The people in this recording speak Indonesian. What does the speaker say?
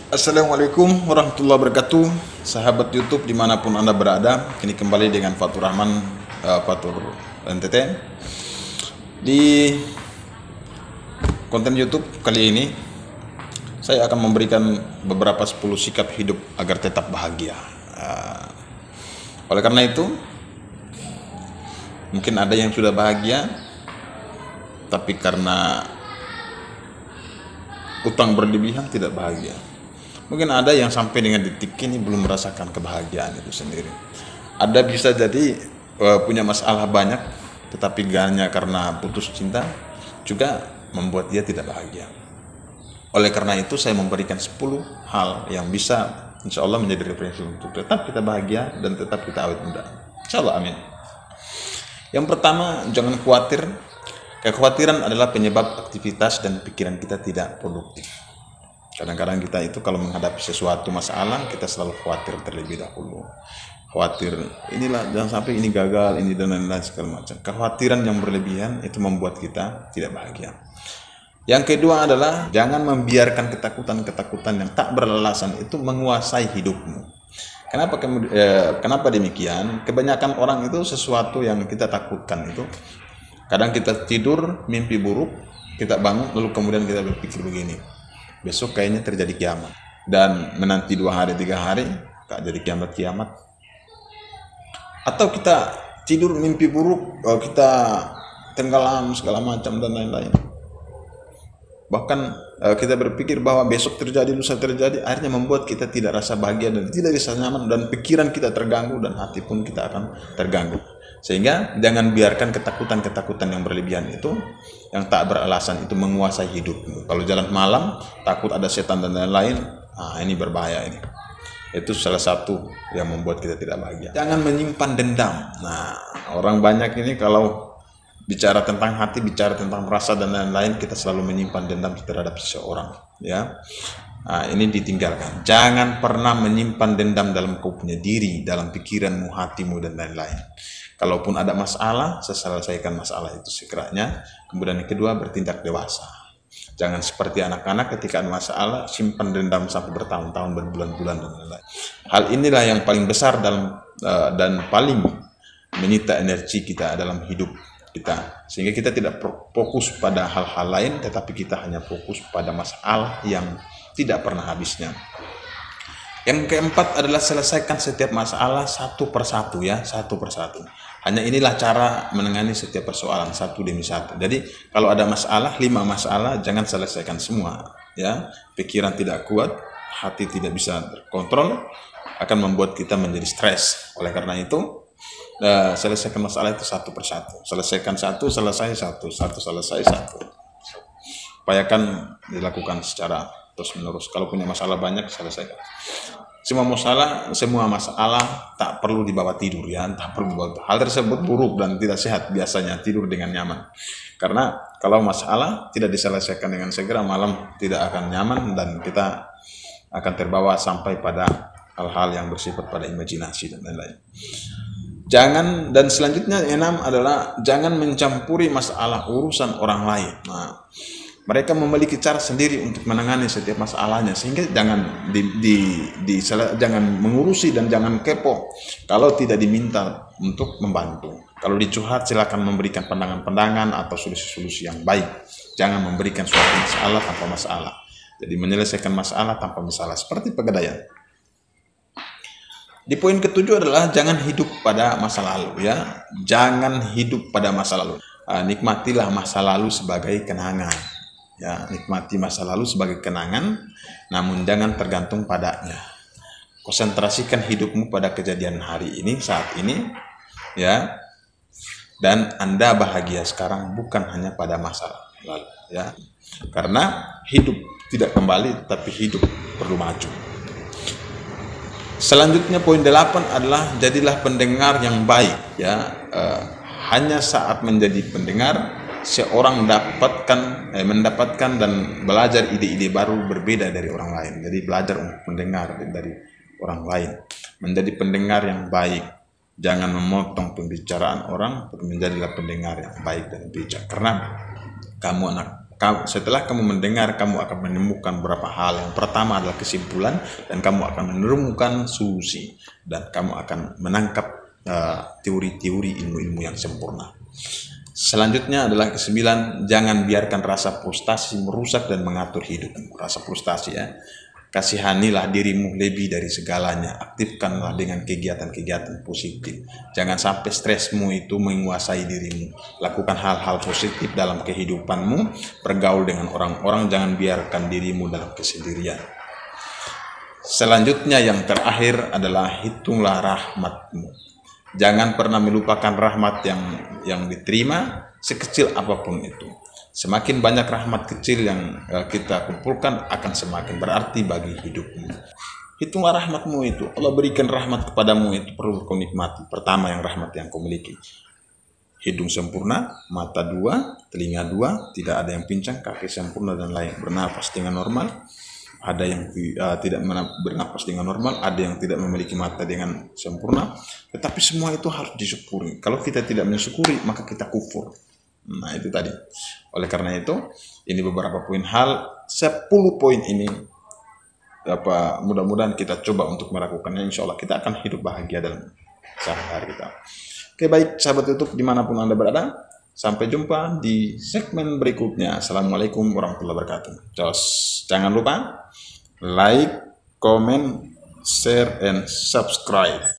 Assalamualaikum warahmatullahi wabarakatuh, sahabat YouTube dimanapun Anda berada. Kini kembali dengan Fatur Rahman, Fatur NTT. Di konten YouTube kali ini saya akan memberikan beberapa 10 sikap hidup agar tetap bahagia. Oleh karena itu, mungkin ada yang sudah bahagia, tapi karena utang berlebihan tidak bahagia. Mungkin ada yang sampai dengan detik ini belum merasakan kebahagiaan itu sendiri. Ada bisa jadi punya masalah banyak, tetapi hanya karena putus cinta juga membuat dia tidak bahagia. Oleh karena itu saya memberikan 10 hal yang bisa insya Allah menjadi referensi untuk tetap kita bahagia dan tetap kita awet muda. Insya Allah, amin. Yang pertama, jangan khawatir. Kekhawatiran adalah penyebab aktivitas dan pikiran kita tidak produktif. Kadang-kadang kita itu kalau menghadapi sesuatu masalah, kita selalu khawatir terlebih dahulu. Khawatir, inilah jangan sampai ini gagal, ini dan lain-lain segala macam. Kekhawatiran yang berlebihan itu membuat kita tidak bahagia. Yang kedua adalah jangan membiarkan ketakutan-ketakutan yang tak beralasan itu menguasai hidupmu. Kenapa demikian? Kebanyakan orang itu sesuatu yang kita takutkan itu. Kadang kita tidur, mimpi buruk, kita bangun, lalu kemudian kita berpikir begini, besok kayaknya terjadi kiamat. Dan menanti 2 hari, 3 hari, tak jadi kiamat-kiamat. Atau kita tidur mimpi buruk, kita tenggelam segala macam dan lain-lain. Bahkan kita berpikir bahwa besok terjadi, lusa terjadi, akhirnya membuat kita tidak rasa bahagia dan tidak rasa nyaman, dan pikiran kita terganggu dan hati pun kita akan terganggu. Sehingga jangan biarkan ketakutan-ketakutan yang berlebihan itu, yang tak beralasan itu menguasai hidupmu. Kalau jalan malam takut ada setan dan lain-lain, ini berbahaya ini. Itu salah satu yang membuat kita tidak bahagia. Jangan menyimpan dendam. Nah, orang banyak ini kalau bicara tentang hati, bicara tentang rasa dan lain-lain, kita selalu menyimpan dendam terhadap seseorang, ya. Nah, ini ditinggalkan. Jangan pernah menyimpan dendam dalam kau punya diri, dalam pikiranmu, hatimu dan lain-lain. Kalaupun ada masalah, selesaikan masalah itu segeranya. Kemudian yang kedua, bertindak dewasa. Jangan seperti anak-anak ketika ada masalah, simpan dendam sampai bertahun-tahun, berbulan-bulan dan lain-lain. Hal inilah yang paling besar dan paling menyita energi kita dalam hidup kita, sehingga kita tidak fokus pada hal-hal lain, tetapi kita hanya fokus pada masalah yang tidak pernah habisnya. Yang keempat adalah selesaikan setiap masalah satu persatu, ya, satu persatu. Hanya inilah cara menangani setiap persoalan satu demi satu. Jadi kalau ada masalah, 5 masalah, jangan selesaikan semua, ya. Pikiran tidak kuat, hati tidak bisa terkontrol, akan membuat kita menjadi stres. Oleh karena itu, selesaikan masalah itu satu persatu. Selesaikan satu, selesai satu, selesai satu. Upayakan dilakukan secara terus menerus. Kalau punya masalah banyak, selesaikan. Semua masalah tak perlu dibawa tidur, ya, tak perlu dibawa. Hal tersebut buruk dan tidak sehat biasanya, tidur dengan nyaman. Karena kalau masalah tidak diselesaikan dengan segera, malam tidak akan nyaman dan kita akan terbawa sampai pada hal-hal yang bersifat pada imajinasi dan lain-lain. Dan selanjutnya 6 adalah jangan mencampuri masalah urusan orang lain. Nah, mereka memiliki cara sendiri untuk menangani setiap masalahnya, sehingga jangan jangan mengurusi dan jangan kepo kalau tidak diminta untuk membantu. Kalau dicurhat, silakan memberikan pandangan-pandangan atau solusi-solusi yang baik. Jangan memberikan suatu masalah tanpa masalah. Jadi menyelesaikan masalah tanpa masalah, seperti pegadaian. Di poin ketujuh adalah jangan hidup pada masa lalu, ya. Jangan hidup pada masa lalu. Nikmatilah masa lalu sebagai kenangan. Ya, nikmati masa lalu sebagai kenangan, namun jangan tergantung padanya. Konsentrasikan hidupmu pada kejadian hari ini, saat ini, ya. Dan Anda bahagia sekarang, bukan hanya pada masa lalu, ya. Karena hidup tidak kembali, tapi hidup perlu maju. Selanjutnya poin 8 adalah jadilah pendengar yang baik, ya. Hanya saat menjadi pendengar seorang mendapatkan dan belajar ide-ide baru berbeda dari orang lain. Jadi belajar untuk mendengar dari orang lain, menjadi pendengar yang baik. Jangan memotong pembicaraan orang, tapi menjadilah pendengar yang baik dan bijak. Karena kamu anak setelah kamu mendengar, kamu akan menemukan beberapa hal. Yang pertama adalah kesimpulan, dan kamu akan menemukan solusi, dan kamu akan menangkap teori-teori ilmu-ilmu yang sempurna. Selanjutnya adalah ke-9, jangan biarkan rasa frustasi merusak dan mengatur hidupmu. Rasa frustasi ya. Kasihanilah dirimu lebih dari segalanya. Aktifkanlah dengan kegiatan-kegiatan positif. Jangan sampai stresmu itu menguasai dirimu. Lakukan hal-hal positif dalam kehidupanmu. Bergaul dengan orang-orang. Jangan biarkan dirimu dalam kesendirian. Selanjutnya yang terakhir adalah hitunglah rahmatmu. Jangan pernah melupakan rahmat yang diterima, sekecil apapun itu. Semakin banyak rahmat kecil yang kita kumpulkan akan semakin berarti bagi hidupmu. Hitunglah rahmatmu itu. Allah berikan rahmat kepadamu, itu perlu kau nikmati. Pertama, yang rahmat yang kau miliki. Hidung sempurna, mata 2, telinga 2, tidak ada yang pincang, kaki sempurna dan layak bernapas dengan normal. Ada yang tidak bernapas dengan normal, ada yang tidak memiliki mata dengan sempurna. Tetapi semua itu harus disyukuri. Kalau kita tidak mensyukuri, maka kita kufur. Nah, itu tadi. Oleh karena itu, ini beberapa poin hal, 10 poin ini mudah-mudahan kita coba untuk melakukannya. Insya Allah kita akan hidup bahagia dalam sehari-hari kita. Oke, baik sahabat YouTube dimanapun Anda berada, sampai jumpa di segmen berikutnya. Assalamualaikum warahmatullahi wabarakatuh. Jangan lupa like, comment, share, and subscribe.